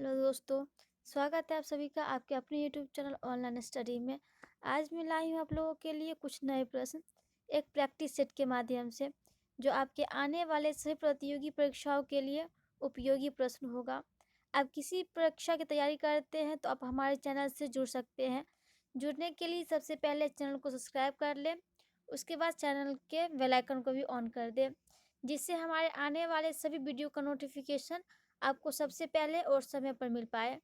Hello दोस्तों, स्वागत है आप सभी का आपके अपने यूट्यूब चैनल ऑनलाइन स्टडी में। आज मैं लाई हूँ आप लोगों के लिए कुछ नए प्रश्न एक प्रैक्टिस सेट के माध्यम से, जो आपके आने वाले सभी प्रतियोगी परीक्षाओं के लिए उपयोगी प्रश्न होगा। आप किसी परीक्षा की तैयारी करते हैं तो आप हमारे चैनल से जुड़ सकते हैं। जुड़ने के लिए सबसे पहले चैनल को सब्सक्राइब कर लें, उसके बाद चैनल के बेल आइकन को भी ऑन कर दें, जिससे हमारे आने वाले सभी वीडियो का नोटिफिकेशन आपको सबसे पहले और समय पर मिल पाए।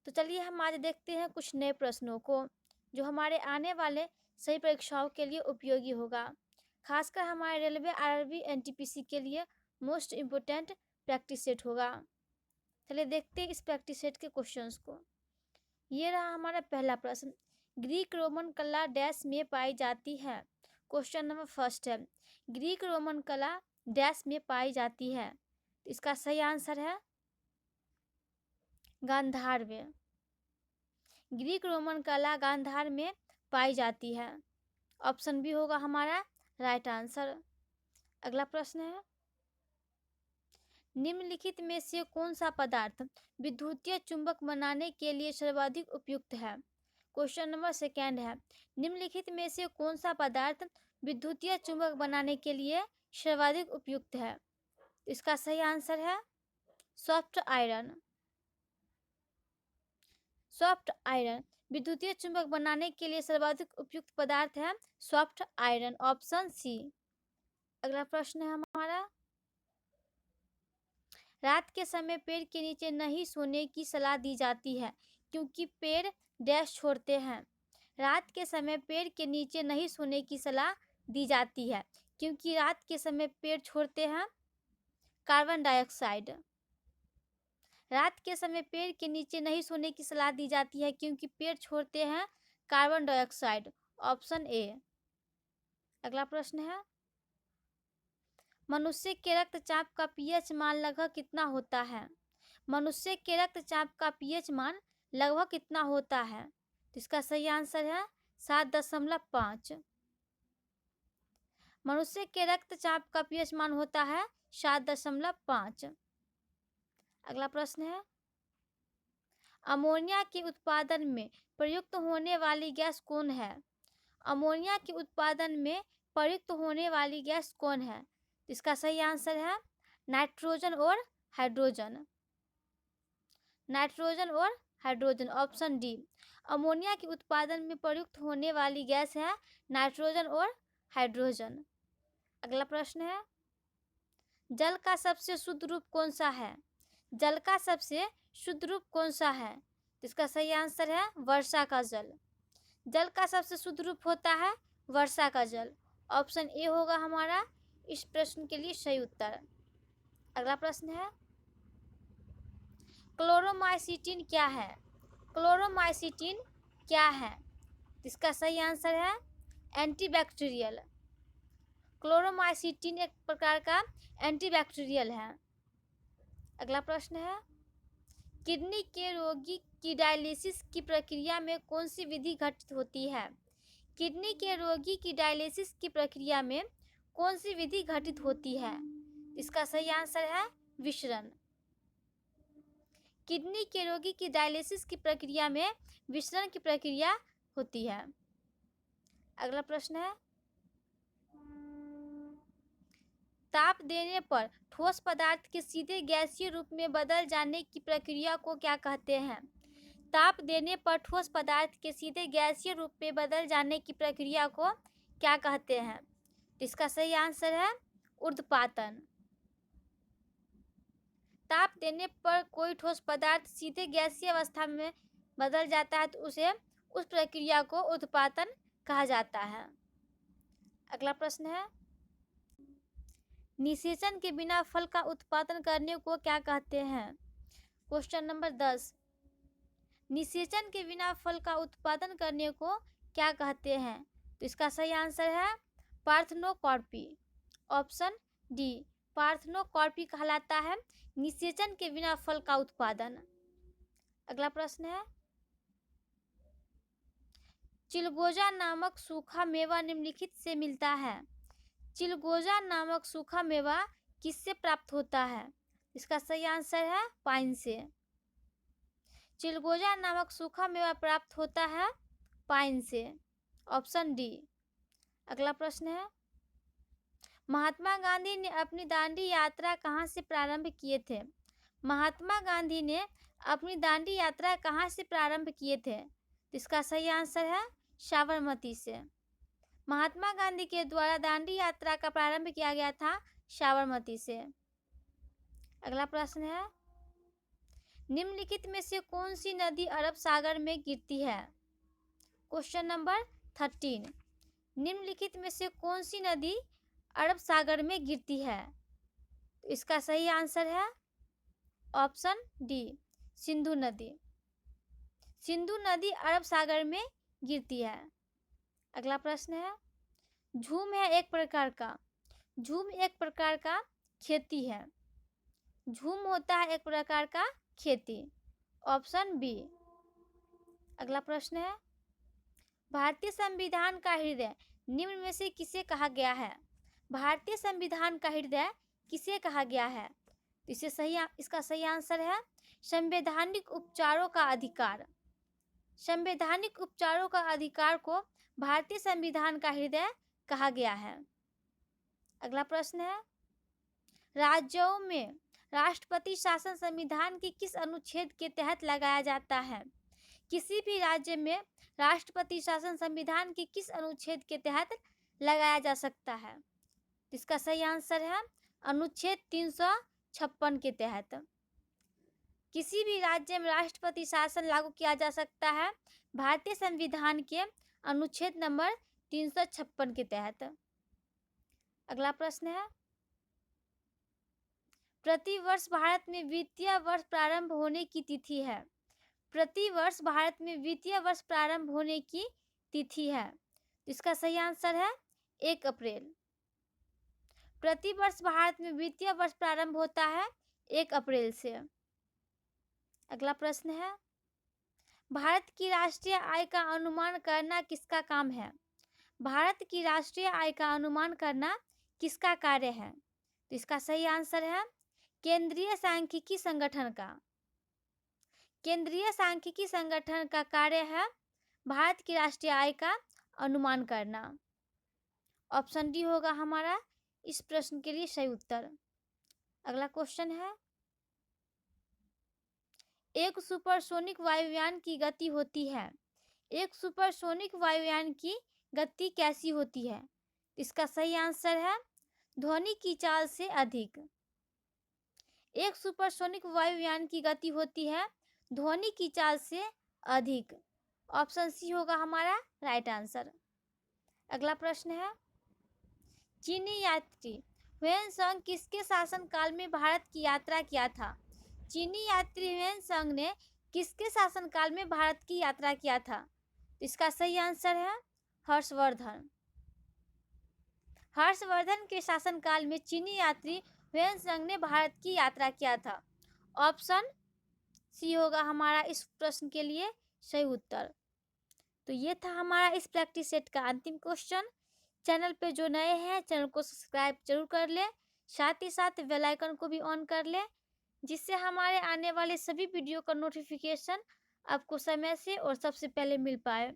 तो चलिए हम आज देखते हैं कुछ नए प्रश्नों को, जो हमारे आने वाले सही परीक्षाओं के लिए उपयोगी होगा। खासकर हमारे रेलवे, आरआरबी, एनटीपीसी के लिए मोस्ट इम्पोर्टेंट प्रैक्टिस सेट होगा। चलिए देखते हैं इस प्रैक्टिस सेट के क्वेश्चंस को। ये रहा हमारा पहला प्रश्न। ग्रीक रोमन कला डैश में पाई जाती है। क्वेश्चन नंबर फर्स्ट है, ग्रीक रोमन कला डैश में पाई जाती है। इसका सही आंसर है गांधार में। ग्रीक रोमन कला गांधार में पाई जाती है। ऑप्शन बी होगा हमारा राइट आंसर। अगला प्रश्न है, निम्नलिखित में से कौन सा पदार्थ विद्युतीय चुंबक बनाने के लिए सर्वाधिक उपयुक्त है। क्वेश्चन नंबर सेकेंड है, निम्नलिखित में से कौन सा पदार्थ विद्युतीय चुंबक बनाने के लिए सर्वाधिक उपयुक्त है। इसका सही आंसर है सॉफ्ट आयरन। सॉफ्ट आयरन विद्युतीय चुंबक बनाने के लिए सर्वाधिक उपयुक्त पदार्थ है सॉफ्ट आयरन, ऑप्शन सी। अगला प्रश्न है हमारा, रात के समय पेड़ के नीचे नहीं सोने की सलाह दी जाती है क्योंकि पेड़ डैश छोड़ते हैं। रात के समय पेड़ के नीचे नहीं सोने की सलाह दी जाती है क्योंकि रात के समय पेड़ छोड़ते हैं कार्बन डाइऑक्साइड। रात के समय पेड़ के नीचे नहीं सोने की सलाह दी जाती है क्योंकि पेड़ छोड़ते हैं कार्बन डाइऑक्साइड, ऑप्शन ए। अगला प्रश्न है, मनुष्य के रक्तचाप का पीएच मान लगभग कितना होता है। मनुष्य के रक्तचाप का पीएच मान लगभग कितना होता है। तो इसका सही आंसर है 7.5। मनुष्य के रक्तचाप का पीएच मान होता है 7.5। अगला प्रश्न है, अमोनिया के उत्पादन में प्रयुक्त होने वाली गैस कौन है। अमोनिया के उत्पादन में प्रयुक्त होने वाली गैस कौन है। इसका सही आंसर है नाइट्रोजन और हाइड्रोजन। नाइट्रोजन और हाइड्रोजन, ऑप्शन डी। अमोनिया के उत्पादन में प्रयुक्त होने वाली गैस है नाइट्रोजन और हाइड्रोजन। अगला प्रश्न है, जल का सबसे शुद्ध रूप कौन सा है। जल का सबसे शुद्ध रूप कौन सा है। इसका सही आंसर है वर्षा का जल। जल का सबसे शुद्ध रूप होता है वर्षा का जल, ऑप्शन ए होगा हमारा इस प्रश्न के लिए सही उत्तर। अगला प्रश्न है, क्लोरोमाइसिटिन क्या है। क्लोरोमाइसिटिन क्या है। इसका सही आंसर है एंटीबैक्टीरियल। क्लोरोमाइसिटिन एक प्रकार का एंटीबैक्टीरियल है। अगला प्रश्न है, किडनी के रोगी की डायलिसिस की प्रक्रिया में कौन सी विधि घटित होती है। किडनी के रोगी की डायलिसिस की प्रक्रिया में कौन सी विधि घटित होती है। इसका सही आंसर है विसरण। किडनी के रोगी की डायलिसिस की प्रक्रिया में विसरण की प्रक्रिया होती है। अगला प्रश्न है, ताप देने पर ठोस पदार्थ के सीधे गैसीय रूप में बदल जाने की प्रक्रिया को क्या कहते हैं। ताप देने पर ठोस पदार्थ के सीधे गैसीय रूप में बदल जाने की प्रक्रिया को क्या कहते हैं। इसका सही आंसर है ऊर्ध्वपातन। ताप देने पर कोई ठोस पदार्थ सीधे गैसीय अवस्था में बदल जाता है तो उस प्रक्रिया को ऊर्ध्वपातन कहा जाता है। अगला प्रश्न है, निषेचन के बिना फल का उत्पादन करने को क्या कहते हैं। क्वेश्चन नंबर 10, निषेचन के बिना फल का उत्पादन करने को क्या कहते हैं। तो इसका सही आंसर है पार्थेनोकॉर्पी, ऑप्शन डी। पार्थेनोकॉर्पी कहलाता है निषेचन के बिना फल का उत्पादन। अगला प्रश्न है, चिलगोजा नामक सूखा मेवा निम्नलिखित से मिलता है। चिलगोजा नामक सूखा मेवा किससे प्राप्त होता है। इसका सही आंसर है पाइन से। चिलगोजा नामक सूखा मेवा प्राप्त होता है पाइन से। Option D. अगला प्रश्न है, महात्मा गांधी ने अपनी दांडी यात्रा कहाँ से प्रारंभ किए थे? महात्मा गांधी ने अपनी दांडी यात्रा कहाँ से प्रारंभ किए थे? इसका सही आंसर है साबरमती से। महात्मा गांधी के द्वारा दांडी यात्रा का प्रारंभ किया गया था साबरमती से। अगला प्रश्न है, निम्नलिखित में से कौन सी नदी अरब सागर में गिरती है? Question number 13। निम्नलिखित में से कौन सी नदी अरब सागर में गिरती है? तो इसका सही आंसर है ऑप्शन डी, सिंधु नदी। सिंधु नदी अरब सागर में गिरती है। अगला प्रश्न है, झूम है एक प्रकार का, झूम एक प्रकार का खेती है। झूम होता है एक प्रकार का खेती। Option B. अगला प्रश्न है, भारतीय संविधान का हृदय निम्न में से किसे कहा गया है? भारतीय संविधान का हृदय किसे कहा गया है? इसका सही आंसर है संवैधानिक उपचारों का अधिकार। संवैधानिक उपचारों का अधिकार को भारतीय संविधान का हृदय कहा गया है। अगला प्रश्न है, राज्यों में राष्ट्रपति शासन संविधान के किस अनुच्छेद के तहत लगाया जाता है? किसी भी राज्य में राष्ट्रपति शासन संविधान के किस अनुच्छेद के तहत लगाया जा सकता है? इसका सही आंसर है अनुच्छेद 356 के तहत। किसी भी राज्य में राष्ट्रपति शासन लागू किया जा सकता है भारतीय संविधान के अनुच्छेद नंबर 356 के तहत। अगला प्रश्न है, प्रतिवर्ष भारत में वित्तीय वर्ष प्रारंभ होने की तिथि है। प्रतिवर्ष भारत में वित्तीय वर्ष प्रारंभ होने की तिथि है। इसका सही आंसर है 1 अप्रैल। प्रतिवर्ष भारत में वित्तीय वर्ष प्रारंभ होता है 1 अप्रैल से। अगला प्रश्न है, भारत की राष्ट्रीय आय का अनुमान करना किसका काम है? भारत की राष्ट्रीय आय का अनुमान करना किसका कार्य है? तो इसका सही आंसर है केंद्रीय सांख्यिकी संगठन का। केंद्रीय सांख्यिकी संगठन का कार्य है भारत की राष्ट्रीय आय का अनुमान करना। ऑप्शन डी होगा हमारा इस प्रश्न के लिए सही उत्तर। अगला क्वेश्चन है, एक सुपरसोनिक वायुयान की गति होती है। एक सुपरसोनिक वायुयान की गति कैसी होती है? इसका सही आंसर है ध्वनि की चाल से अधिक। एक सुपरसोनिक वायुयान की गति होती है ध्वनि की चाल से अधिक। ऑप्शन सी होगा हमारा राइट आंसर। अगला प्रश्न है, चीनी यात्री ह्वेनसांग किसके शासनकाल में भारत की यात्रा किया था? चीनी यात्री ह्वेनसांग ने किसके शासनकाल में भारत की यात्रा किया था? इसका सही आंसर है हर्षवर्धन। हर्षवर्धन के शासनकाल में चीनी यात्री ह्वेनसांग ने भारत की यात्रा किया था। ऑप्शन सी होगा हमारा इस प्रश्न के लिए सही उत्तर। तो ये था हमारा इस प्रैक्टिस सेट का अंतिम क्वेश्चन। चैनल पे जो नए हैं चैनल को सब्सक्राइब जरूर कर ले, साथ ही साथ बेल आइकन को भी ऑन कर ले, जिससे हमारे आने वाले सभी वीडियो का नोटिफिकेशन आपको समय से और सबसे पहले मिल पाए।